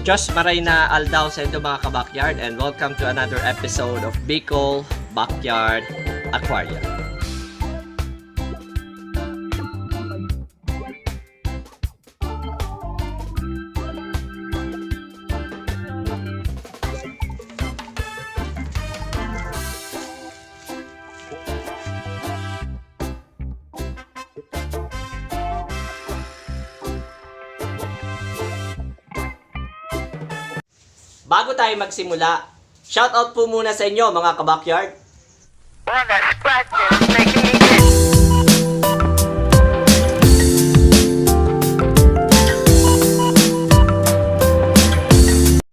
Diyos Marina Aldao sa ito mga kabakyard, and welcome to another episode of Bicol Backyard Aquarium. Bago tayo magsimula, shoutout po muna sa inyo mga kabakyard.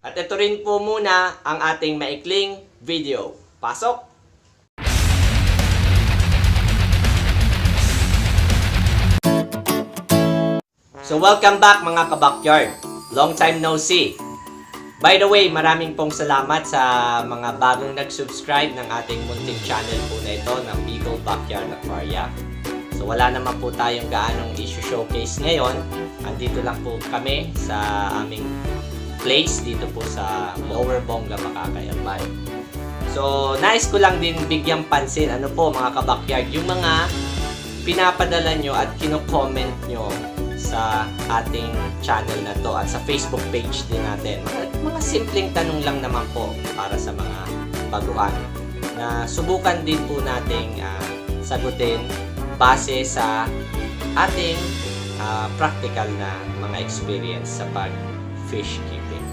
At ito rin po muna ang ating maikling video. Pasok! So welcome back mga kabakyard. Long time no see. By the way, maraming pong salamat sa mga bagong nag-subscribe ng ating munting channel po na ito ng Bicol Backyard Aquarium. So wala naman po tayong gaanong issue showcase ngayon. Andito lang po kami sa aming place dito po sa Lower Bongga, Makakay, Albay. So nais ko lang din bigyang pansin, ano po mga kabakyard, yung mga pinapadala nyo at kino-comment nyo sa ating channel na to at sa Facebook page din natin. Mga simpleng tanong lang naman po para sa mga baguhan na subukan din po nating sagutin base sa ating practical na mga experience sa pag-fish keeping.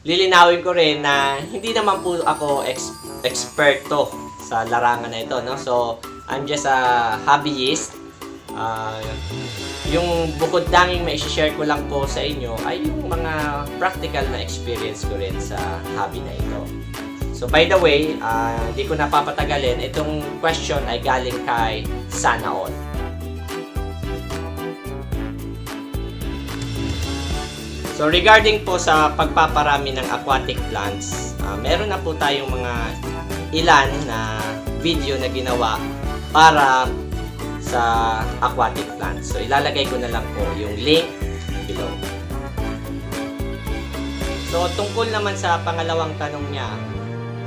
Lilinawin ko rin na hindi naman po ako eksperto sa larangan na ito, no? So, I'm just a hobbyist. Yung bukod tanging mai-share ko lang po sa inyo ay yung mga practical na experience ko rin sa hobby na ito. So by the way, hindi ko napapatagalin, itong question ay galing kay Sana All. So regarding po sa pagpaparami ng aquatic plants, meron na po tayong mga ilan na video na ginawa para sa aquatic plants. So ilalagay ko na lang po yung link below. So tungkol naman sa pangalawang tanong niya,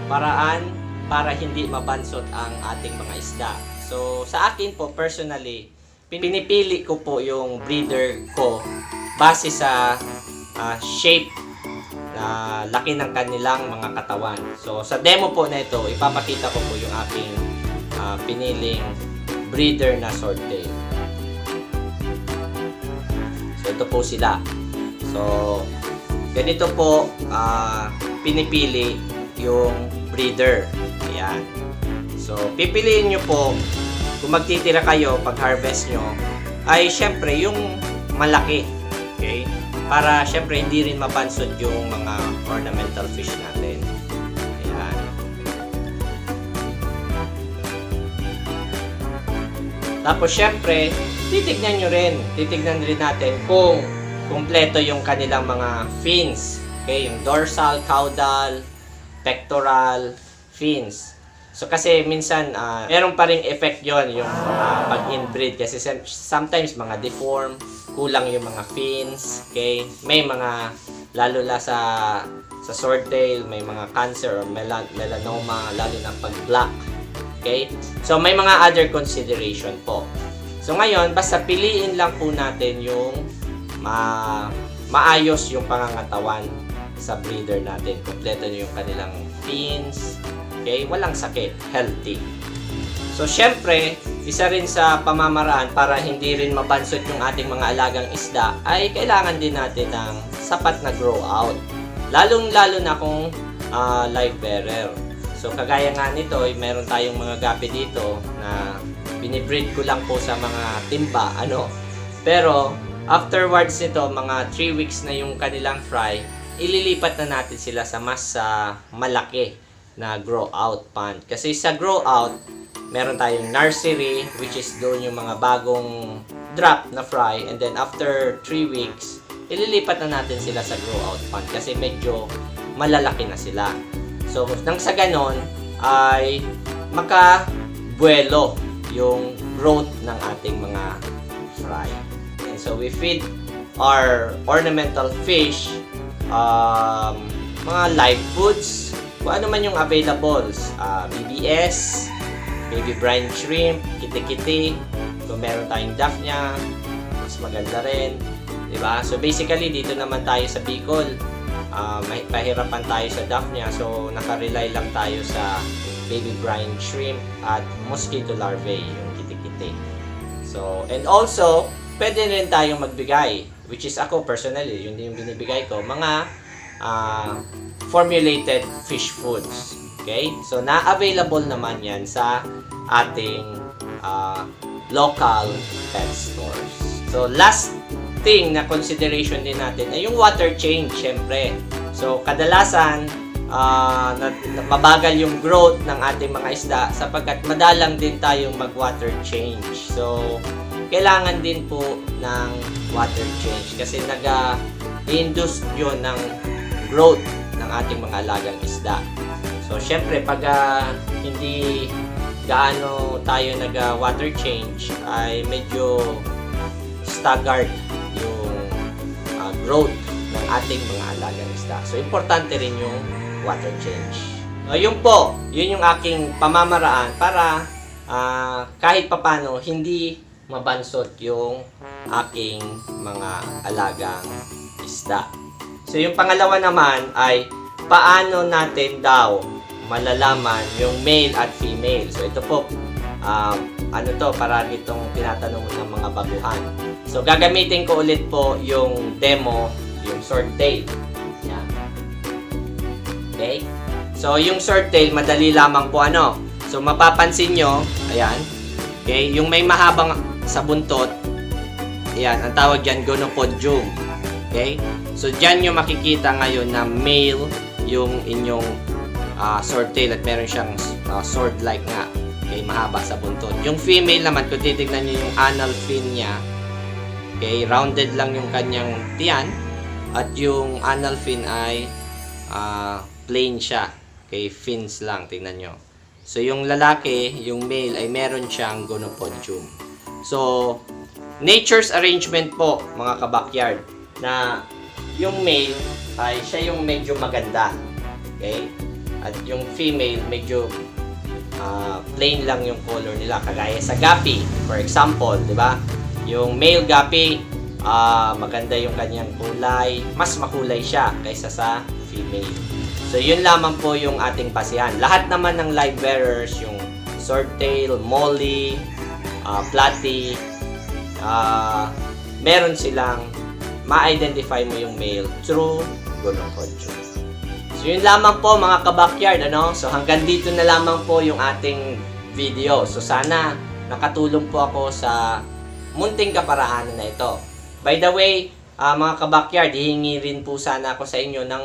paraan para hindi mabansot ang ating mga isda. So sa akin po personally, pinipili ko po yung breeder ko base sa shape na laki ng kanilang mga katawan. So sa demo po na ito, ipapakita ko po yung aking piniling breeder na swordtail. So ito po sila. So ganito po pinipili yung breeder. Ayan. So pipiliin nyo po kung magtitira kayo pag harvest nyo ay syempre yung malaki. Okay? Para syempre hindi rin mapansot yung mga ornamental fish natin. Ayan. Tapos syempre, titignan rin natin kung kumpleto yung kanilang mga fins. Okay, yung dorsal, caudal, pectoral, fins. So kasi minsan, meron pa ring effect yon yung pag-inbreed. Kasi sometimes mga deform, kulang yung mga fins. Okay, may mga, lalo na sa swordtail, may mga cancer or melanoma, lalo na pag-black. Okay? So, may mga other consideration po. So, ngayon, basta piliin lang po natin yung maayos yung pangangatawan sa breeder natin. Kompleto yung kanilang fins. Okay? Walang sakit. Healthy. So, syempre, isa rin sa pamamaraan para hindi rin mabansot yung ating mga alagang isda ay kailangan din natin ng sapat na grow out. Lalong-lalo na kung live bearer. So, kagaya nga nito, meron tayong mga gapi dito na binibreed ko lang po sa mga timba, Pero, afterwards nito, mga 3 weeks na yung kanilang fry, ililipat na natin sila sa mas malaki na grow out pond. Kasi sa grow out, meron tayong nursery, which is doon yung mga bagong drop na fry. And then, after 3 weeks, ililipat na natin sila sa grow out pond kasi medyo malalaki na sila. So, nang sa ganon ay makabuelo yung growth ng ating mga fry. And so, we feed our ornamental fish mga live foods, kung ano man yung available. BBS, baby brine shrimp, kiti-kiti, kung meron tayong Daphnia, mas maganda rin. Diba? So basically, dito naman tayo sa Bicol. Pahirapan tayo sa Daphnia, so nakarely lang tayo sa baby brine shrimp at mosquito larvae, yung kiti-kiti. So, and also, pwede rin tayong magbigay, which is ako personally, yun din yung binibigay ko, mga formulated fish foods. Okay? So, na-available naman yan sa ating local pet stores. So, last thing na consideration din natin ay yung water change, syempre. So, kadalasan, mabagal yung growth ng ating mga isda sapagkat madalang din tayong mag-water change. So, kailangan din po ng water change kasi nag-induce yun ng growth ng ating mga alagang isda. So, syempre, pag hindi gaano tayo nag-water change, ay medyo staggered yung growth ng ating mga alagang isda. So, importante rin yung water change. Yun po, yun yung aking pamamaraan para kahit papano hindi mabansot yung aking mga alagang isda. So, yung pangalawa naman ay paano natin daw malalaman yung male at female. So, ito po, parang itong tinatanong ng mga baguhan. So, gagamitin ko ulit po yung demo, yung swordtail. Yan. Okay? So, yung swordtail, madali lamang po So, mapapansin nyo, ayan. Okay? Yung may mahabang sa buntot, ayan, ang tawag dyan, gonopodium. Okay? So, dyan nyo makikita ngayon na male yung inyong swordtail at meron siyang sword-like nga. Okay? Mahaba sa buntot. Yung female naman, kung titignan nyo yung anal fin niya, okay, rounded lang yung kanyang tiyan at yung anal fin ay plain siya. Okay, fins lang, tingnan nyo. So, yung lalaki, yung male, ay meron siyang gonopodium. So, nature's arrangement po, mga kabakyard, na yung male ay siya yung medyo maganda. Okay? At yung female, medyo plain lang yung color nila. Kagaya sa guppy, for example, di ba? Yung male guppy, maganda yung kanyang kulay. Mas makulay siya kaysa sa female. So, yun lamang po yung ating basihan. Lahat naman ng live bearers, yung swordtail, molly, platy, meron silang ma-identify mo yung male through gonopodium. So, yun lamang po mga kabakyard, So, hanggang dito na lamang po yung ating video. So, sana nakatulong po ako sa munting kaparaanan na ito. By the way, mga kabakyard, hihingi rin po sana ako sa inyo ng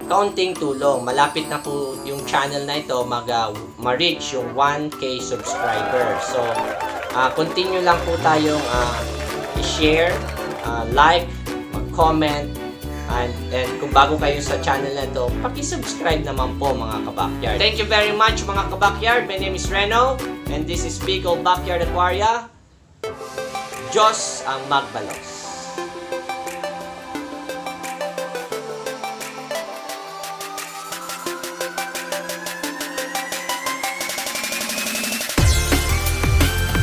kaunting tulong. Malapit na po yung channel na ito ma-reach yung 1K subscribers. So, continue lang po tayong i-share, like, mag-comment, and kung bago kayo sa channel na ito, paki-subscribe naman po mga kabakyard. Thank you very much mga kabakyard. My name is Reno, and this is Bicol Backyard Aquaria. Diyos ang magbalos.